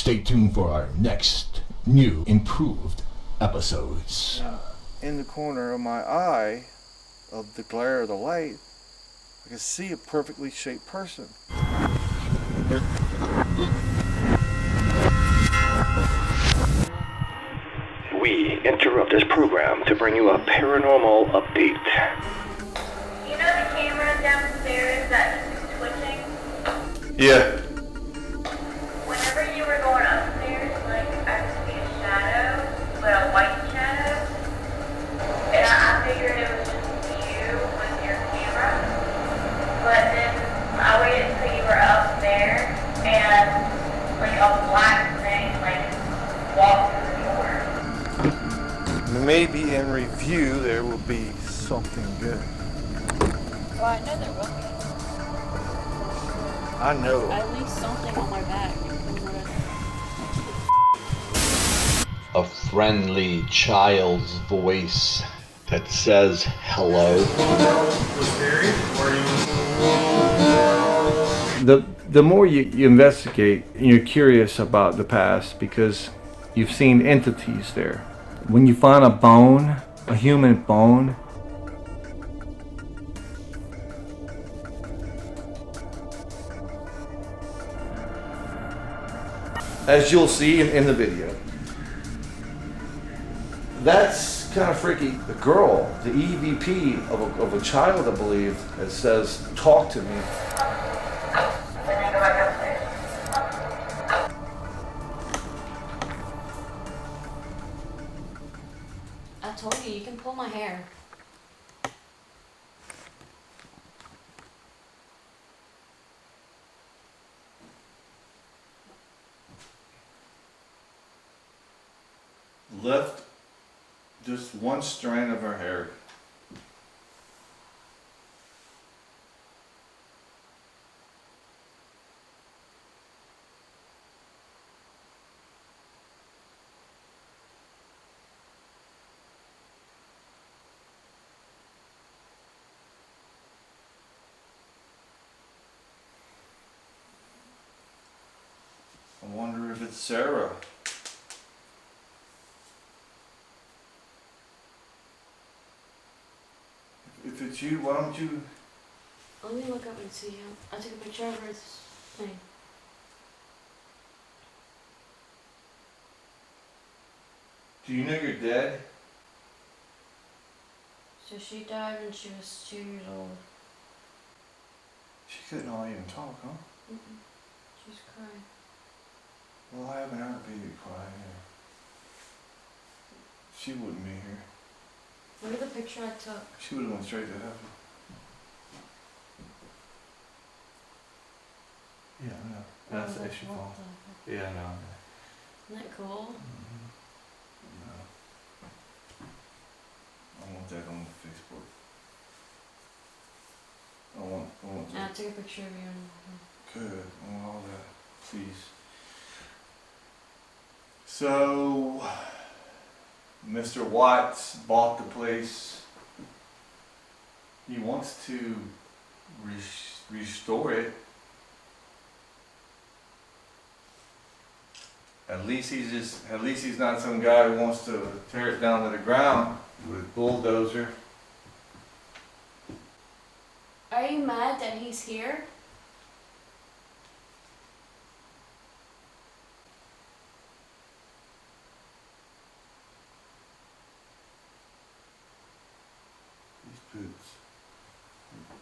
Stay tuned for our next new improved episodes. In the corner of my eye, of the glare of the light, I could see a perfectly shaped person. We interrupt this program to bring you a paranormal update. You know the camera downstairs that is twitching? Yeah. Whenever you were going upstairs, like, I could see a shadow, but a white shadow. And I figured it was just you with your camera. But then I waited until you were up there, and, like, a black thing, like, walked through the door. Maybe in review there will be something good. Well, I know there will be. I know. At least something on my back. A friendly child's voice that says hello. The more you investigate, you're curious about the past because you've seen entities there. When you find a bone, a human bone, as you'll see in the video, that's kind of freaky. The girl, the EVP of a child, I believe, that says, "Talk to me." I told you, you can pull my hair. Left just one strand of her hair. I wonder if it's Sarah. If it's you, why don't you? Let me look up and see him. I took a picture of her thing. Do you know you're dead? So she died when she was 2 years old. She couldn't all even talk, huh? She's crying. Well, I haven't heard a baby cry here. She wouldn't be here. Look at the picture I took. She would have went straight to heaven. Yeah, I know. That's the issue. Yeah, I know. Isn't that cool? No. I want that on Facebook. I want And I that. took a picture of you. And Good. I want all that. Please. So, Mr. Watts bought the place. He wants to restore it. At least he's not some guy who wants to tear it down to the ground with a bulldozer. Are you mad that he's here? These boots.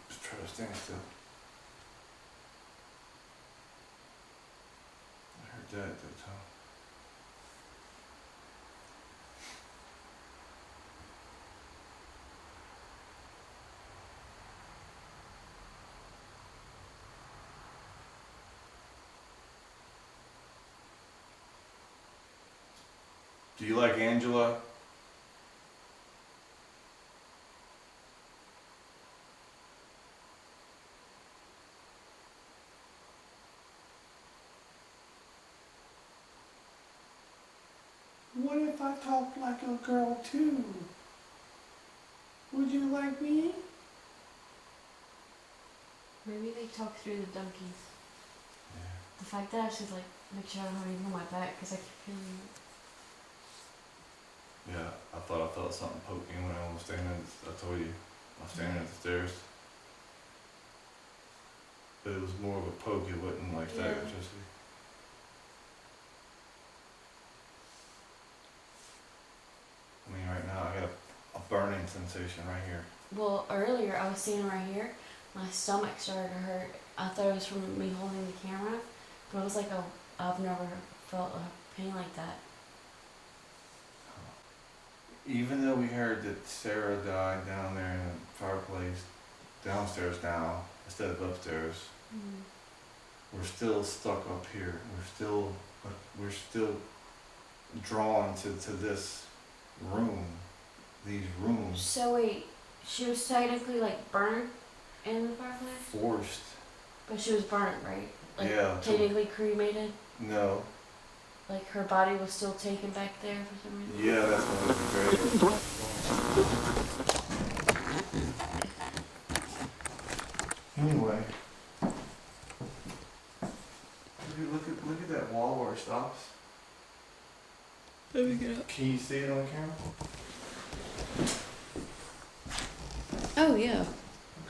Just try to stand still. I heard that at that time. Do you like Angela? What if I talk like a girl too? Would you like me? Maybe they talk through the donkeys. Yeah. The fact that I should like make sure I don't have anything on my back because I keep feeling it. Yeah, I thought I felt something poke me when I was standing. I told you, I was standing at the stairs. But it was more of a poke. It wasn't like that. Yeah. Just. I mean, right now I got a burning sensation right here. Well, earlier I was standing right here. My stomach started to hurt. I thought it was from me holding the camera, but it was like I've never felt a pain like that. Even though we heard that Sarah died down there in the fireplace, downstairs now instead of upstairs, we're still stuck up here. We're still drawn to this room, these rooms. So wait, she was technically like burnt in the fireplace, Forced. but she was burnt, right? Like Yeah. technically cremated. No. Like her body was still taken back there for some reason. Yeah, that's what was great. Anyway, look at that wall where it stops. Let me get up. Can you see it on camera? Oh yeah,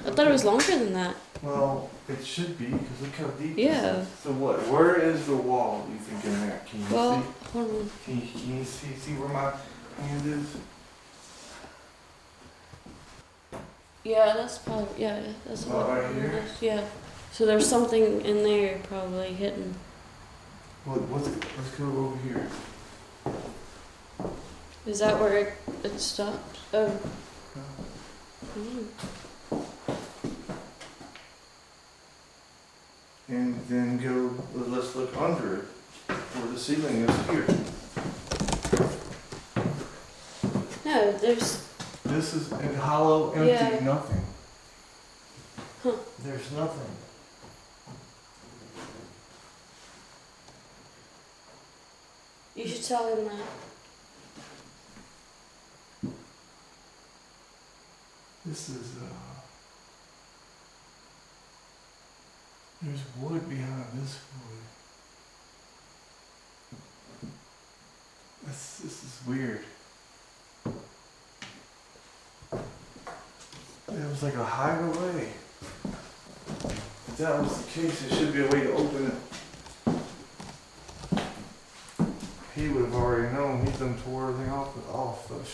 I thought it was longer than that. Well, it should be because look how deep. Yeah. This is. So what? Where is the wall? You think in there? Can you Well, see? hold on. Can you see where my hand is? Yeah, that's probably that's Oh, right here? Yeah. So there's something in there probably hidden. Let's go over here. Is that where it stops? Oh. And then let's look under it, where the ceiling is here. No, there's. This is hollow, empty, Yeah. nothing. Huh. There's nothing. You should tell him that. This is, there's wood behind this wood. This is weird. It was like a hideaway. If that was the case, there should be a way to open it. He would have already known. He done tore everything off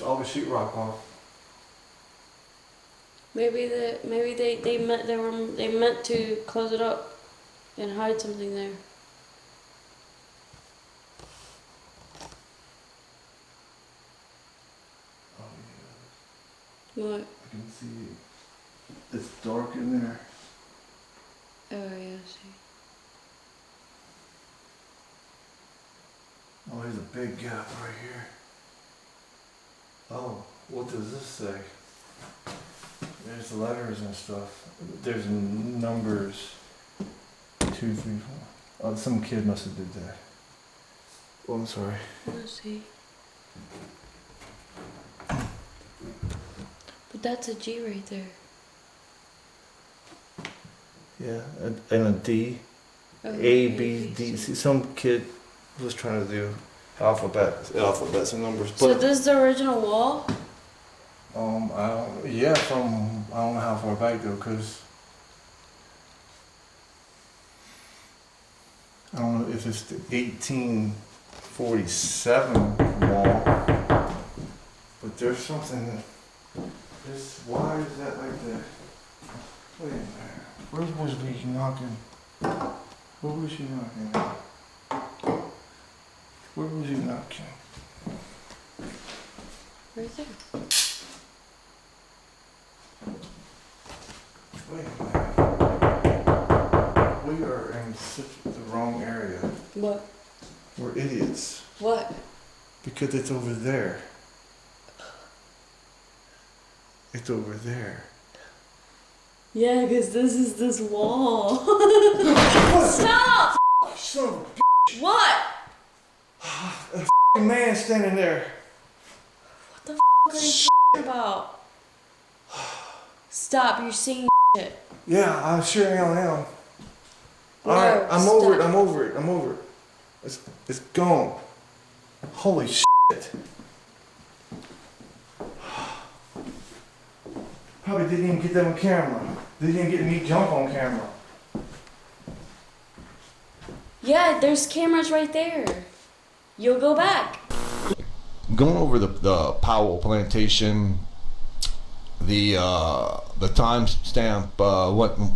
all the sheetrock off. Maybe they meant to close it up and hide something there. Oh yeah, What? I can see it's dark in there. Oh yeah, I see. Oh, there's a big gap right here. Oh, what does this say? There's letters and stuff. There's numbers. 2, 3, 4. Oh, some kid must have did that. Oh, I'm sorry. Let's see. But that's a G right there. Yeah, and a D. Oh, A, B, D. See, some kid was trying to do alphabets and numbers. So But this is the original wall? I don't know how far back though, cause I don't know if it's the 1847 wall, but there's something. Why is that like that? Wait a minute. Where was we knocking? Where was you knocking at? Where was you knocking? Right there. Wait a minute. We are in such the wrong area. What? We're idiots. What? Because it's over there. It's over there. Yeah, because this is this wall. Stop! Son of a What? f***ing man standing there. What the f*** are you talking about? Stop, you're seeing shit. Yeah, I sure am. Alright, No, I'm over it, stop. I'm over it. It's gone. Holy shit. Probably didn't even get that on camera. Didn't even get me jump on camera. Yeah, there's cameras right there. You'll go back. Going over the Powell Plantation, the timestamp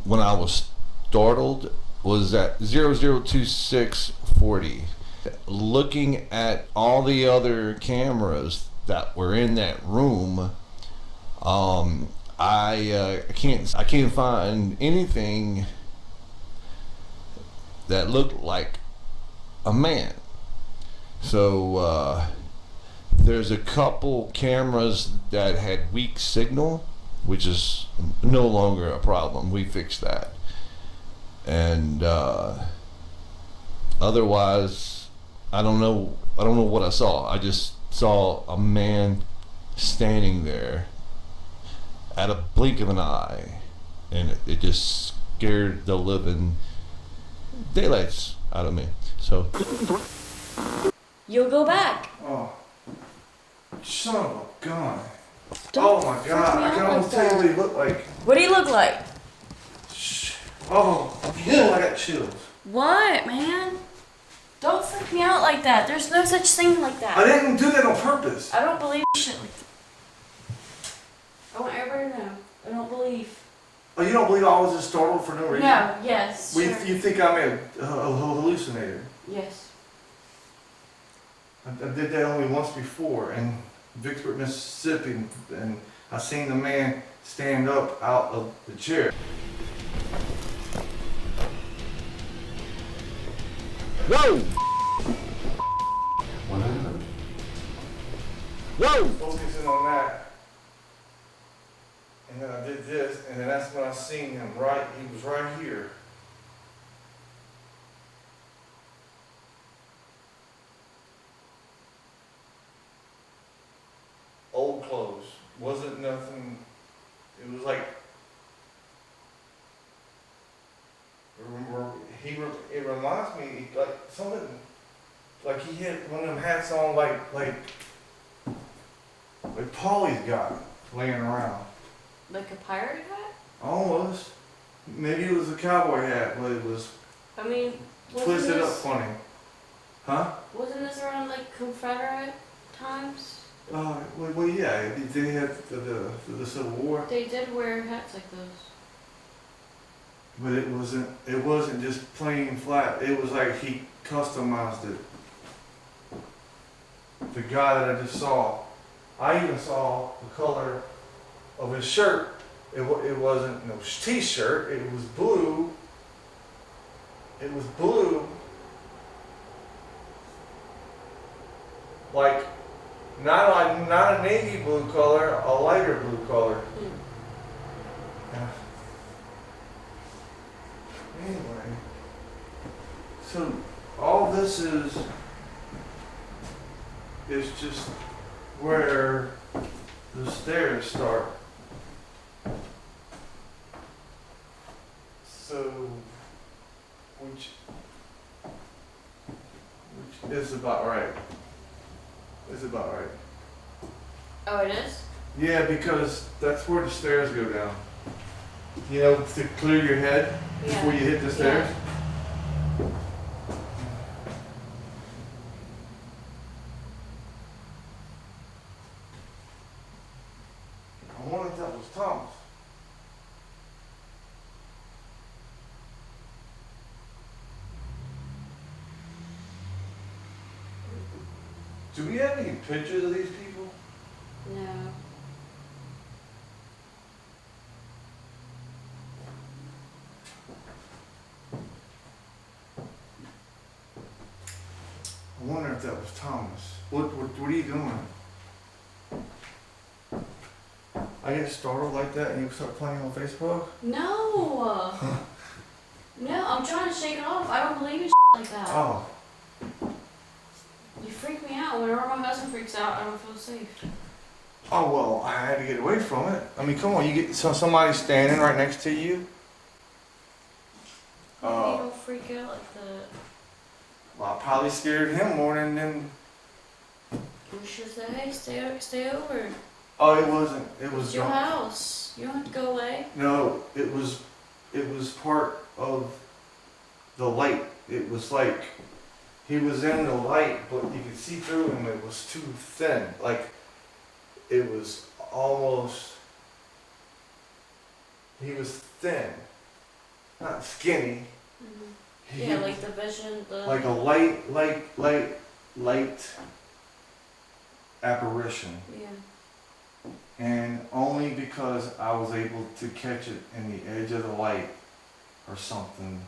when I was startled was at 002640. Looking at all the other cameras that were in that room, I can't find anything that looked like a man. So there's a couple cameras that had weak signal, which is no longer a problem. We fixed that. And otherwise, I don't know what I saw. I just saw a man standing there at a blink of an eye, and it just scared the living daylights out of me. So You'll go back. Oh. Son of a gun. Don't Oh my freak god, me I out can like almost tell you that. what he looked like. What do you look like? Oh, yeah, I got chills. What, man? Don't freak me out like that. There's no such thing like I that. didn't do that on purpose. I don't believe shit like that. I want everybody to know. I don't believe. Oh, you don't believe I was just startled for no reason? No, yes. Well, Sure. you think I'm a hallucinator? Yes. I did that only once before in Vicksburg, Mississippi, and I seen the man stand up out of the chair. whoa, What happened? whoa. Focusing on that. And then I did this, and then that's when I seen him he was right here. Old clothes, wasn't nothing, it was like, it reminds me, like something, like he had one of them hats on like Paulie's got laying around. Like a pirate hat? Almost. Maybe it was a cowboy hat, but it was I mean, twisted up funny. Huh? Wasn't this around like Confederate times? Well, yeah. They had the Civil War, They did wear hats like those. but it wasn't just plain flat. It was like he customized it. The guy that I just saw, I even saw the color of his shirt. It wasn't no t-shirt. It was blue. It was blue. Like not a navy blue color, a lighter blue color. Yeah. Anyway, so all this is just where the stairs start. So, which is about right. Is about right. Oh, it is? Yeah, because that's where the stairs go down. You know, to clear your head before you hit the stairs. I wonder if that was Thomas. Do we have any pictures of these people? No. I wonder if that was Thomas. What are you doing? I get startled like that and you start playing on Facebook? No. No, I'm trying to shake it off. I don't believe in shit like that. Oh. You freak me out. Whenever my husband freaks out, I don't feel safe. Oh, well, I had to get away from it. I mean, come on, you get somebody standing right next to you. You don't freak freak out like that? Well, I probably scared him more than. You should say, hey, stay over. Oh, it wasn't. It was It's your house. You don't have to go away. No, it was part of the light. It was like he was in the light, but you could see through him. It was too thin. Like it was almost. He was thin, not skinny. Mm-hmm. Yeah, like the vision. Like a light apparition. Yeah. And only because I was able to catch it in the edge of the light or something.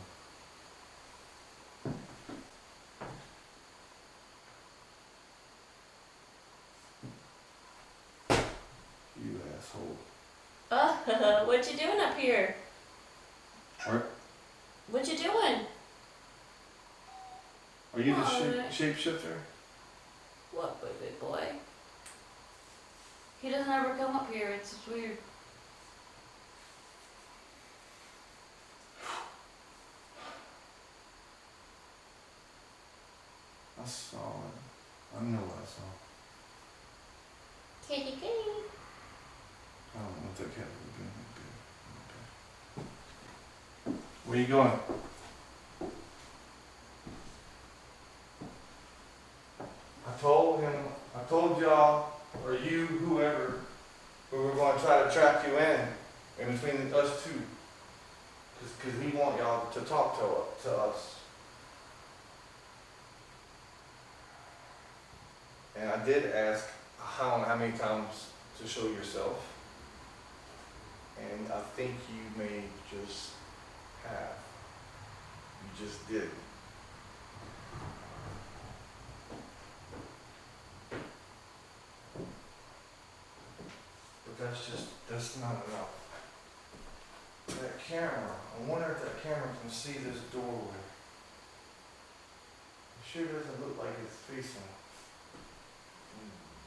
You asshole. What you doing up here? Are What you doing? you the What? shapeshifter? What, baby boy? He doesn't ever come up here. It's weird. I saw it. I know I saw. Kitty kitty. I don't know what that cat would be. Where you going? I told y'all, or you, whoever, we were going to try to trap you in between us two. Because we want y'all to talk to us. And I did ask how many times to show yourself. And I think you may just have. You just did. But that's not enough. That camera, I wonder if that camera can see this doorway. It sure doesn't look like it's facing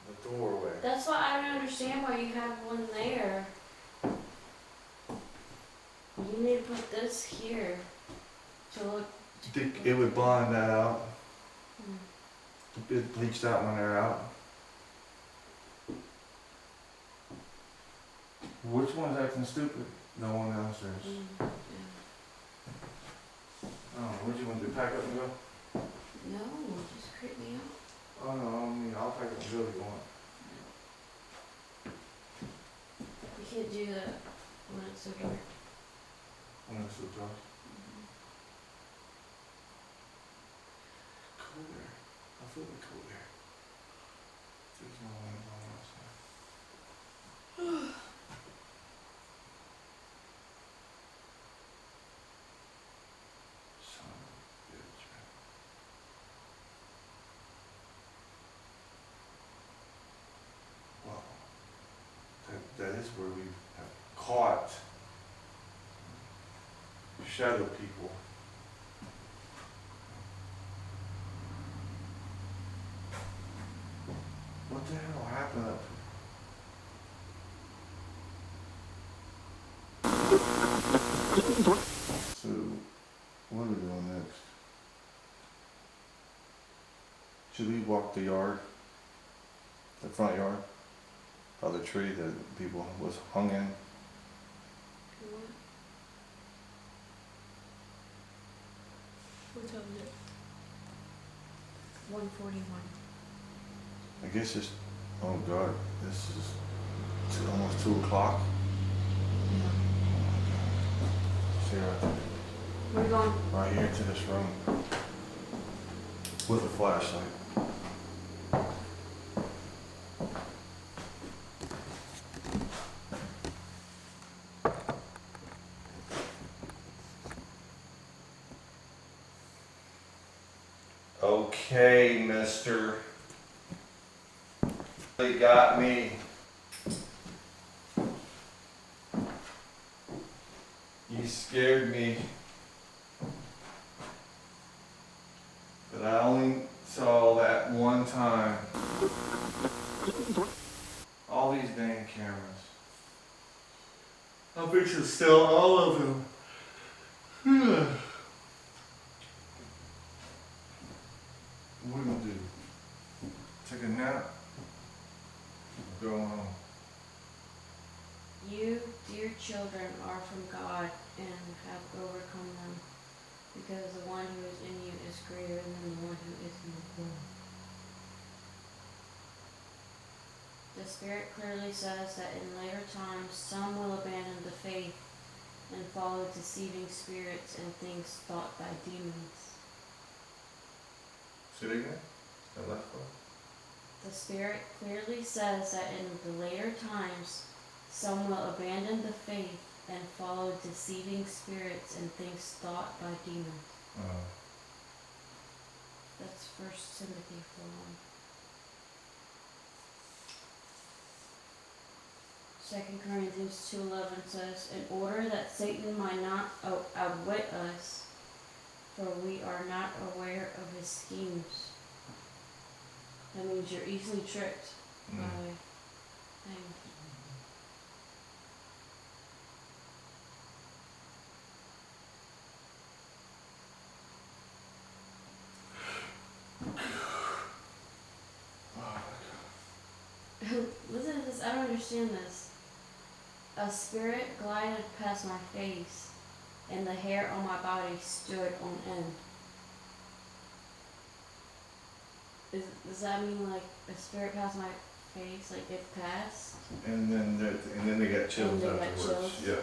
the doorway. That's why I don't understand why you have one there. You need to put this here to look. Think it would blind that out. Mm. It bleached that one there out. Which one's acting stupid? The one downstairs. Mm. Oh, what do you want to do? Pack up and go? No, just creep me out. Oh no, I mean I'll pack up and go if you want. You can't do that when it's so dark. When it's so dark. Cool there. I feel like cool there. There's no one outside. Son of a bitch, man. Wow. That is where we have caught shadow people. What the hell happened up here? So, what are we doing next? Should we walk the yard? The front yard? By the tree that people was hung in? What? What time is it? 1:41. I guess it's, oh God, this is almost 2 o'clock. See right there. Where are you going? Right here to this room with a flashlight. Okay, mister. They got me. You scared me. But I only saw that one time. All these dang cameras. I'm fixing to steal all of them. Take a nap. Go home. You, dear children, are from God and have overcome them, because the one who is in you is greater than the one who is in the world. The Spirit clearly says that in later times some will abandon the faith and follow deceiving spirits and things taught by demons. Say it again? That last part? The Spirit clearly says that in the later times some will abandon the faith and follow deceiving spirits and things taught by demons. That's 1 Timothy 4:1. 2 Corinthians 2:11 says, in order that Satan might not outwit us, for we are not aware of his schemes. That means you're easily tricked by things. Listen to this, I don't understand this. A spirit glided past my face, and the hair on my body stood on end. Does that mean like a spirit passed my face, like it passed? And then they got chills And they got afterwards. chills? Yeah.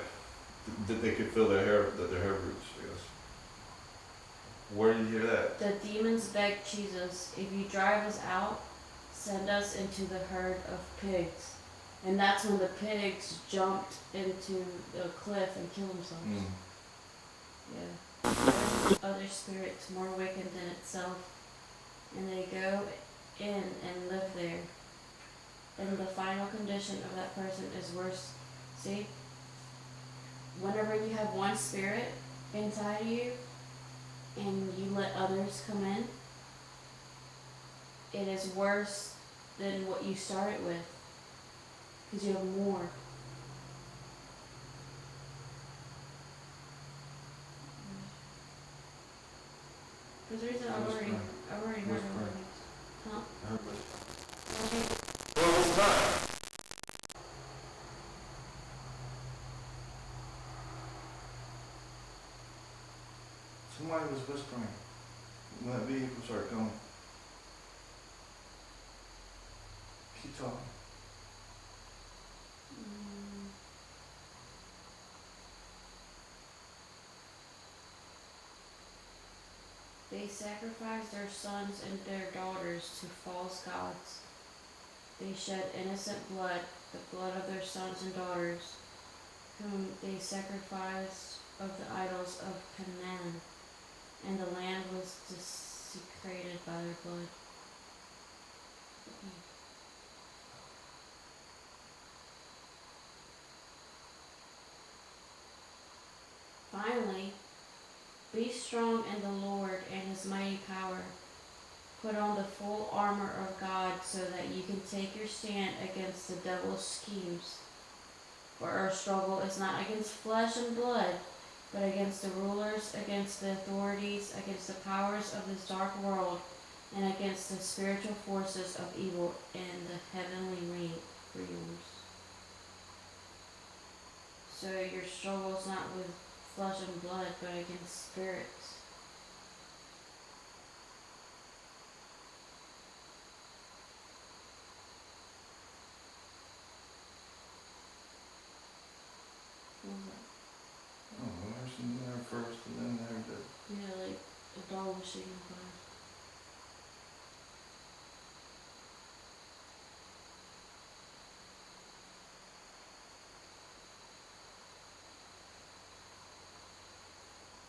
That they could feel their hair roots, I guess. Where did you hear that? The demons begged Jesus, if you drive us out, send us into the herd of pigs. And that's when the pigs jumped into the cliff and killed themselves. Yeah. Other spirits more wicked than itself, and they go in and live there. And the final condition of that person is worse. See? Whenever you have one spirit inside of you, and you let others come in, it is worse than what you started with, because you have more. Because the reason I've already heard of it. Huh? Okay. What was that? Somebody was whispering when that vehicle started going. Keep talking. They sacrificed their sons and their daughters to false gods. They shed innocent blood, the blood of their sons and daughters, whom they sacrificed of the idols of Canaan, and the land was desecrated by their blood. Finally, be strong in the Lord and his mighty power. Put on the full armor of God so that you can take your stand against the devil's schemes. For our struggle is not against flesh and blood, but against the rulers, against the authorities, against the powers of this dark world, and against the spiritual forces of evil in the heavenly realms. So your struggle is not with flesh and blood, but against spirits. What was that? Oh, there's some there first and then there's the. Yeah, like a doll machine fire.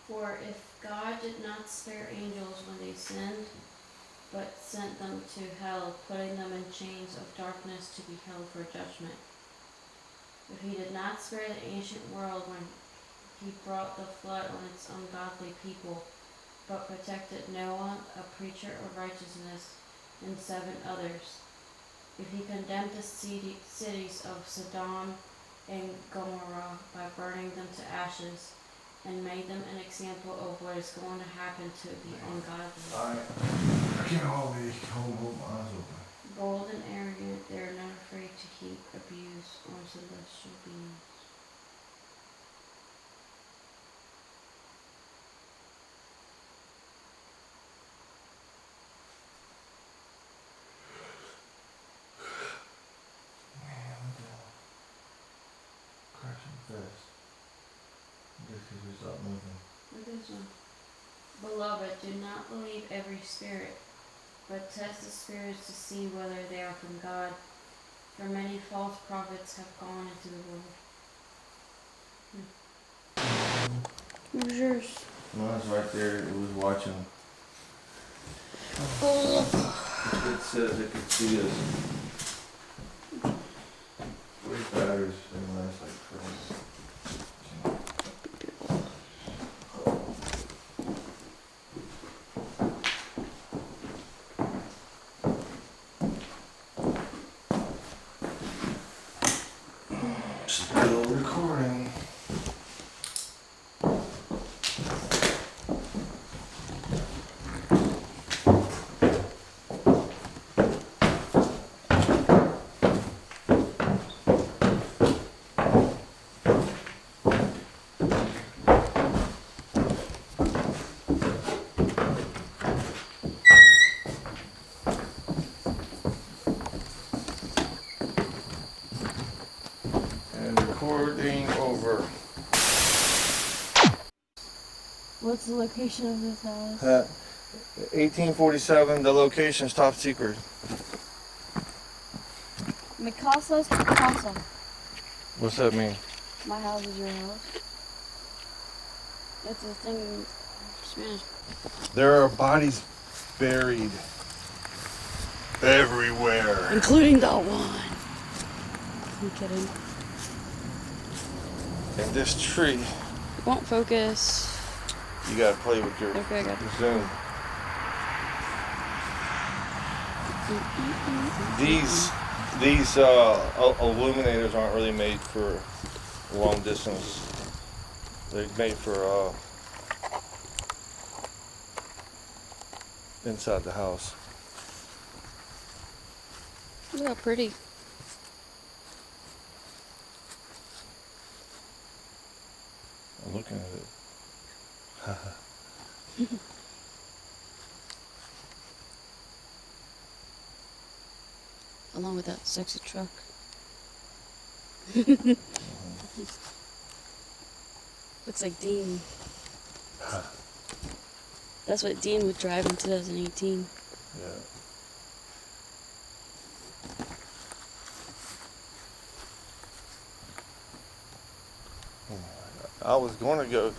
For if God did not spare angels when they sinned, but sent them to hell, putting them in chains of darkness to be held for judgment. If he did not spare the ancient world when he brought the flood on its ungodly people, but protected Noah, a preacher of righteousness, and 7 others. If he condemned the cities of Sodom and Gomorrah by burning them to ashes, and made them an example of what is going to happen to the ungodly. I can't hold my eyes open. Bold and arrogant, they are not afraid to heap abuse on celestial beings. Man, look at that. Crashing fast. Just because we stopped moving. Look at this one. Beloved, do not believe every spirit, but test the spirits to see whether they are from God. For many false prophets have gone into the world. What was yours? Mine's right there. It was watching. It says it could see us. These batteries, they last like forever. Still recording. And recording over. What's the location of this house? 1847, the location's top secret. Mi casa es tu casa. What's that mean? My house is your house. That's the thing in Spanish. There are bodies buried everywhere. Including that one. I'm kidding. And this tree, Won't focus. you gotta play with your Okay, I got it. zoom. These illuminators aren't really made for long distance. They're made for inside the house. Look how pretty. I'm looking at it. Along with that sexy truck. Looks like Dean. That's what Dean would drive in 2018. Yeah. I was going to go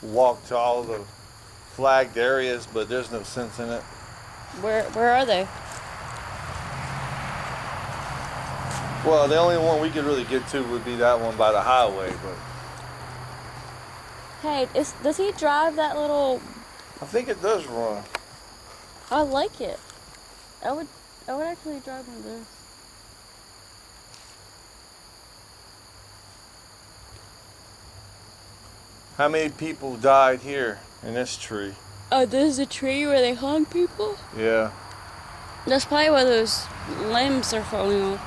walk to all the flagged areas, but there's no sense in it. Where are they? Well, the only one we could really get to would be that one by the highway, but Hey, does he drive that little? I think it does run. I like it. I would actually drive one of those. How many people died here in this tree? Oh, this is a tree where they hung people? Yeah. That's probably why those limbs are falling off.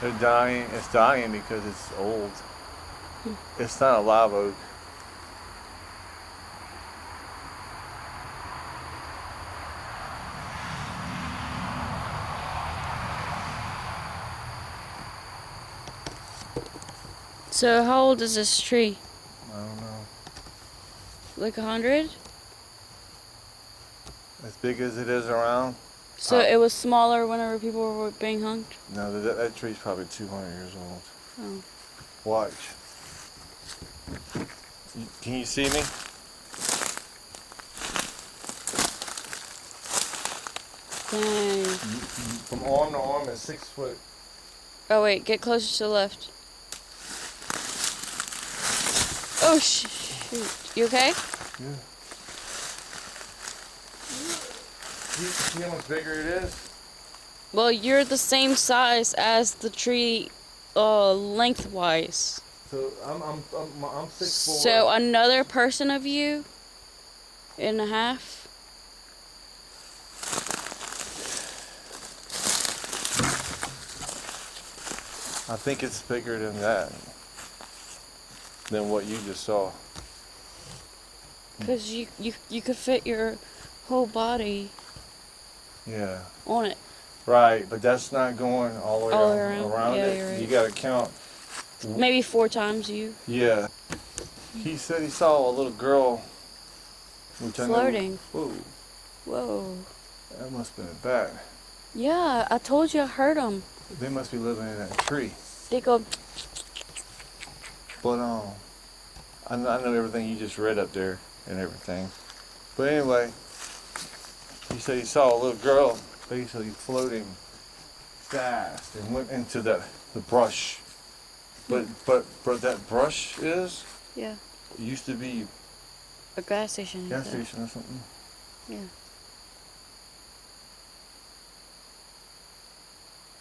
They're dying. It's dying because it's old. It's not a live oak. So how old is this tree? I don't know. Like 100? As big as it is around? So it was smaller whenever people were being hung? No, that tree's probably 200 years old. Oh. Watch. Can you see me? Dang. From arm to arm is 6 foot. Oh wait, get closer to the left. Oh shoot. You okay? Yeah. See how much bigger it is? Well, you're the same size as the tree lengthwise. So I'm 6'4". So another person of you and a half. I think it's bigger than that, than what you just saw. Because you could fit your whole body Yeah. on it. Right, but that's not going all the way All around yeah, it. you're right. You gotta count. Maybe 4 times you. Yeah. He said he saw a little girl. Which Floating. I know, whoa, Whoa. that must have been a bat. Yeah, I told you I heard them. They must be living in that tree. They go, But I know everything you just read up there and everything. But anyway, he said he saw a little girl basically floating fast and went into the brush. But that brush yeah, used to be a gas station. gas station or something. Yeah.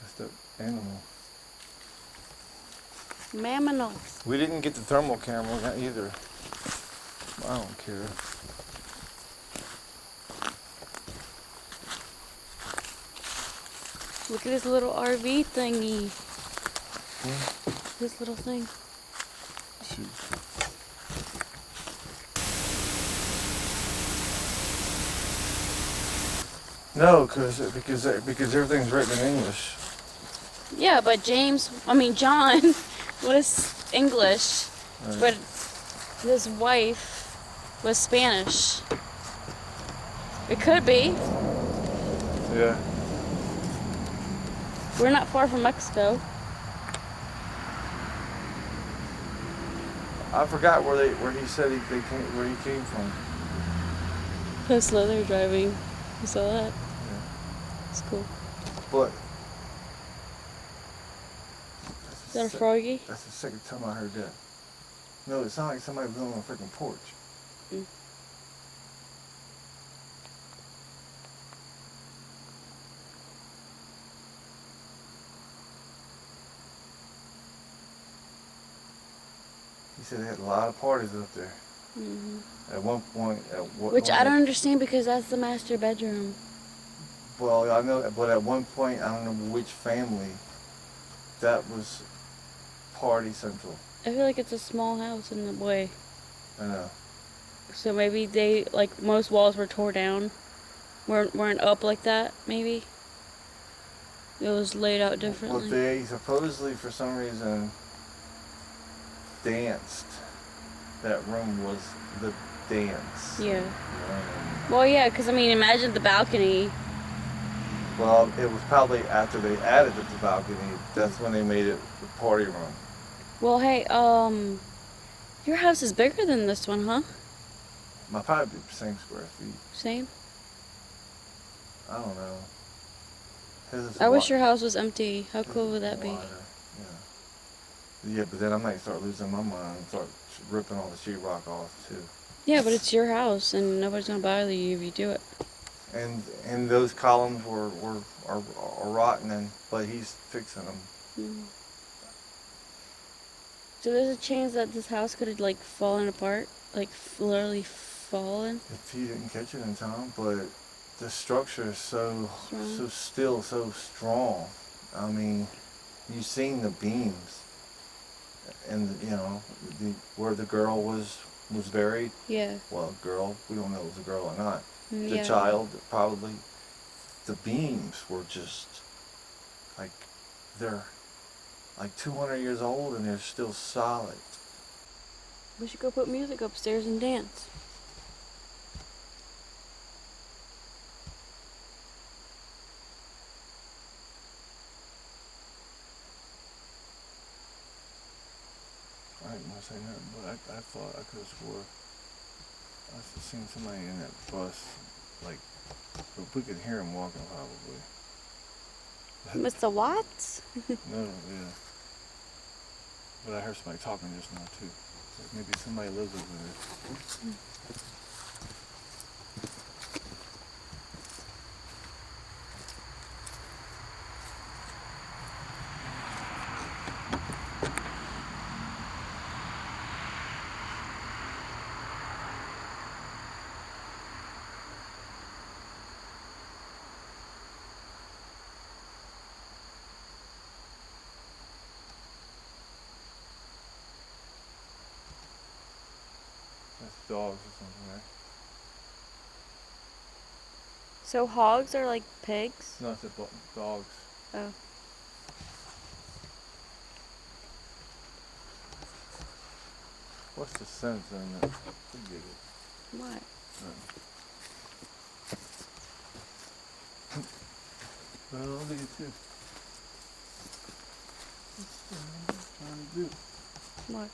That's the animal. Mammal. We didn't get the thermal camera either. I don't care. Look at this little RV thingy. This little thing. Shoot. No, because everything's written in English. Yeah, but John was English, Right. but his wife was Spanish. It could be. Yeah. We're not far from Mexico. I forgot where he said he came from. How slow they're driving. You saw that? Yeah. It's cool. But Is that a froggy? that's the second time I heard that. No, it sounded like somebody was on a freaking porch. Mm. He said they had a lot of parties up there. Hmm. At one point, Which I don't understand because that's the master bedroom. Well, I know, but at one point, I don't know which family, that was party central. I feel like it's a small house in a way. I know. So maybe they, like, most walls were tore down. Weren't up like that, maybe. It was laid out differently. Well, they supposedly, for some reason, danced. That room was the dance. Yeah. room. Well, yeah, because, imagine the balcony. Well, it was probably after they added it to the balcony, that's when they made it the party room. Well, hey, your house is bigger than this one, huh? Might probably be the same square feet. Same? I don't know. His is I wish wi- your house was empty. How his cool is would that be? wider, Yeah. Yeah, but then I might start losing my mind and start ripping all the sheetrock off too. Yeah, but it's your house, and nobody's gonna bother you if you do it. And those columns are rotten, but he's fixing them. Mm. So there's a chance that this house could have, like, fallen apart? Like, literally fallen? If he didn't catch it in time, but the structure is so Strong. so strong. I mean, you've seen the beams, and where the girl was buried. Yeah. Well, girl, we don't know if it was a girl or not. Mm, The yeah. child, probably. The beams were just like they're like 200 years old and they're still solid. We should go put music upstairs and dance. I didn't want to say nothing, but I thought I could have swore I seen somebody in that bus, like, but we could hear him walking probably. Mr. Watts? No, yeah. But I heard somebody talking just now too. Like maybe somebody lives over there. dogs or something, right? So hogs are like pigs? No, it's dogs. Oh. What's the sense in it? Forget it. What? Well, look at this. What's the hell trying to do? What?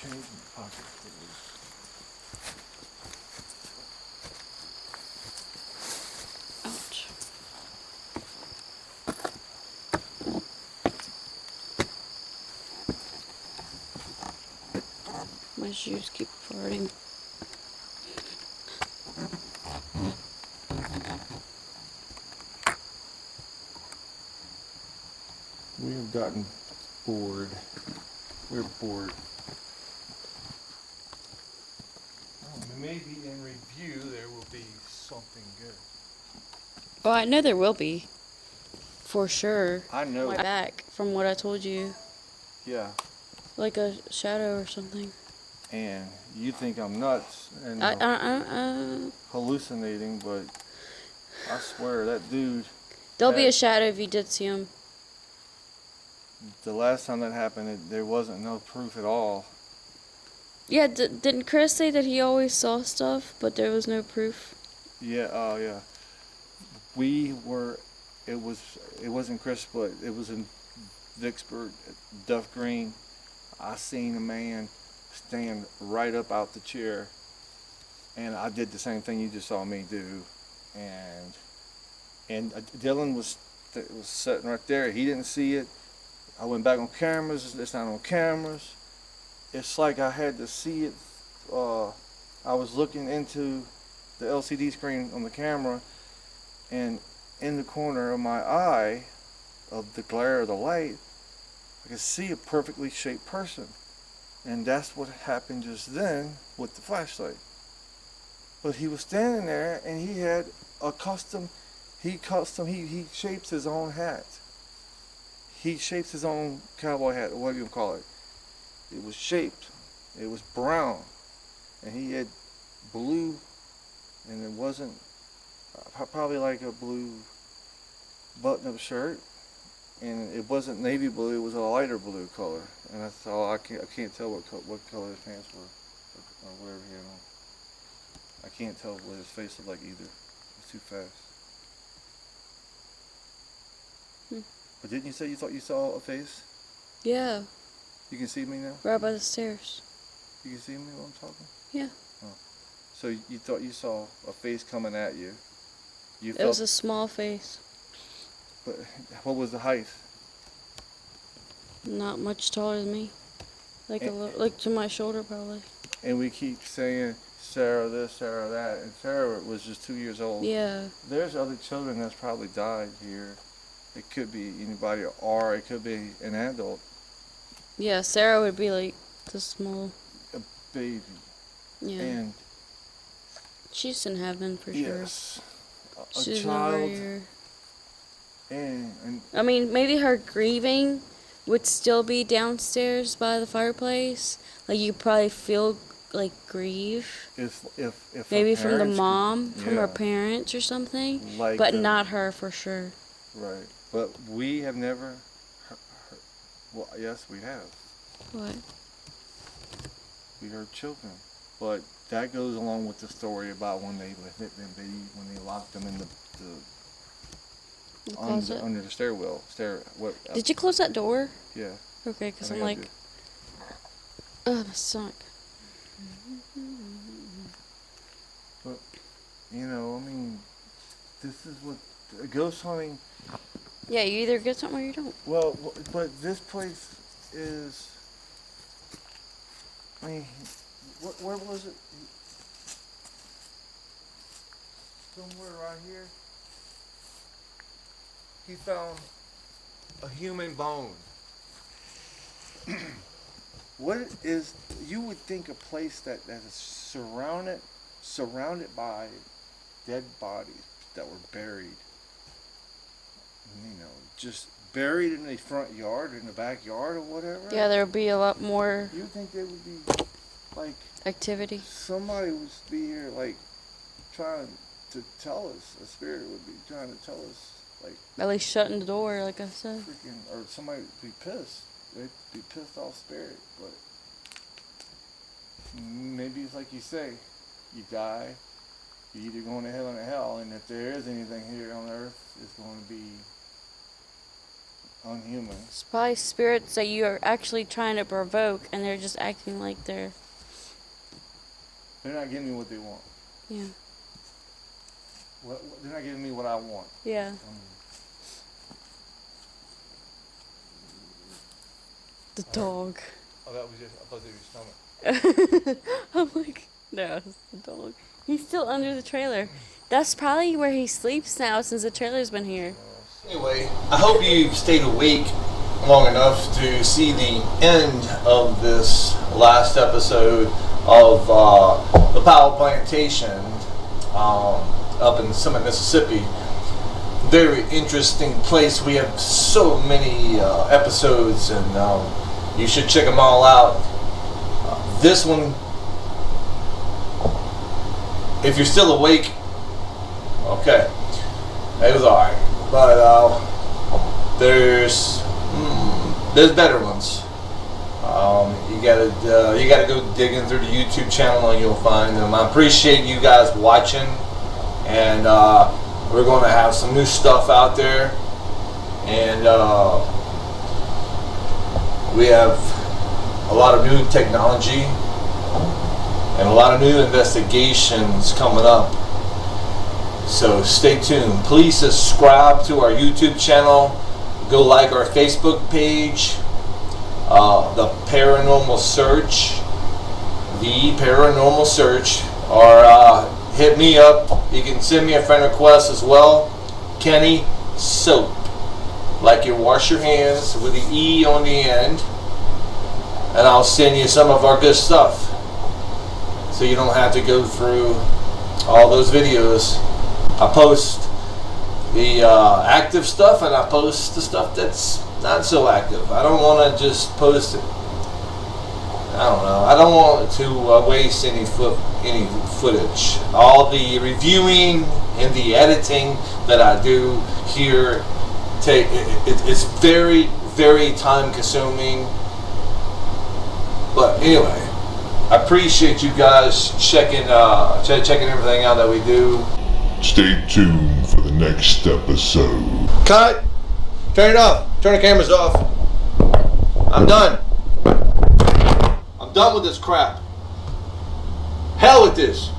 Change in the pocket, please. Ouch. My shoes keep farting. We have gotten bored. We're bored. Maybe in review there will be something good. Well, I know there will be. For sure. I know. My back, from what I told you. Yeah. Like a shadow or something. And you think I'm nuts and hallucinating, but I swear that dude. There'll be a shadow if you did see him. The last time that happened, there wasn't no proof at all. Yeah, didn't Chris say that he always saw stuff, but there was no proof? Yeah, yeah. It wasn't Chris, but it was in Vicksburg, Duff Green. I seen a man stand right up out the chair, and I did the same thing you just saw me do. And Dylan was sitting right there. He didn't see it. I went back on cameras. It's not on cameras. It's like I had to see it. I was looking into the LCD screen on the camera, and in the corner of my eye, of the glare of the light, I could see a perfectly shaped person. And that's what happened just then with the flashlight. But he was standing there, and he had a he shapes his own hat. He shapes his own cowboy hat, or whatever you call it. It was shaped. It was brown. And he had blue, and it wasn't, probably like a blue button-up shirt. And it wasn't navy blue, it was a lighter blue color. And that's all, I can't tell what color his pants were, or whatever he had on. I can't tell what his face looked like either. It's too fast. But didn't you say you thought you saw a face? Yeah, You can see me now? right by the stairs. You can see me while I'm talking? Yeah. Oh. So you thought you saw a face coming at you. It was a small face. But what was the height? Not much taller than me. Like like to my shoulder probably. And we keep saying, Sarah this, Sarah that, and Sarah was just 2 years old. Yeah. There's other children that's probably died here. It could be anybody, or it could be an adult. Yeah, Sarah would be like the small. A baby. Yeah. And she's in heaven for yes, sure. a She's child. over here. And I mean, maybe her grieving would still be downstairs by the fireplace. Like you probably feel like grief. if Maybe her from the parents mom, could- from her yeah, parents or something. like But the- not her for sure. Right. But we have never. Well, yes, we have. What? We heard children, but that goes along with the story about when they locked them in the Closet? under the stairwell. Did you close that door? Yeah. Okay, because I I'm think I like, did. oh, my stomach. But you know, I mean, this is what ghost hunting. Yeah, you either get something or you don't. Well, but this place is. I mean, where was it? Somewhere right here. He found a human bone. What is? You would think a place that is surrounded by dead bodies, that were buried. You know, just buried in the front yard, in the backyard, or whatever. Yeah, there'll be a lot more You would think they would be like activity. somebody would be here, like trying to tell us. A spirit would be trying to tell us, like At least shutting the door, like I said. freaking, or somebody would be pissed. They'd be pissed off spirit, but maybe it's like you say, you die, you're either going to heaven or hell, and if there is anything here on earth, it's going to be unhuman. It's probably spirits that you are actually trying to provoke, and they're just acting like they're. They're not giving me what they want. Yeah. They're not giving me what I want. Yeah. The dog. Oh, that was just, I thought they were your stomach. I'm like, no, it's the dog. He's still under the trailer. That's probably where he sleeps now since the trailer's been here. Anyway, I hope you've stayed awake long enough to see the end of this last episode of the Powell Plantation up in Summit, Mississippi. Very interesting place. We have so many episodes, and you should check them all out. This one, if you're still awake, okay, it was alright. But there's better ones. You gotta go digging through the YouTube channel and you'll find them. I appreciate you guys watching, and we're going to have some new stuff out there, and we have a lot of new technology and a lot of new investigations coming up. So stay tuned. Please subscribe to our YouTube channel. Go like our Facebook page, The Paranormal Search, or hit me up. You can send me a friend request as well. Kenny Soap, like you wash your hands with the E on the end, and I'll send you some of our good stuff, so you don't have to go through all those videos. I post the active stuff, and I post the stuff that's not so active. I don't want to just post it. I don't know. I don't want to waste any footage. All the reviewing and the editing that I do here it's very, very time consuming. But anyway, I appreciate you guys checking everything out that we do. Stay tuned for the next episode. Cut! Turn it off. Turn the cameras off. I'm done. I'm done with this crap. Hell with this.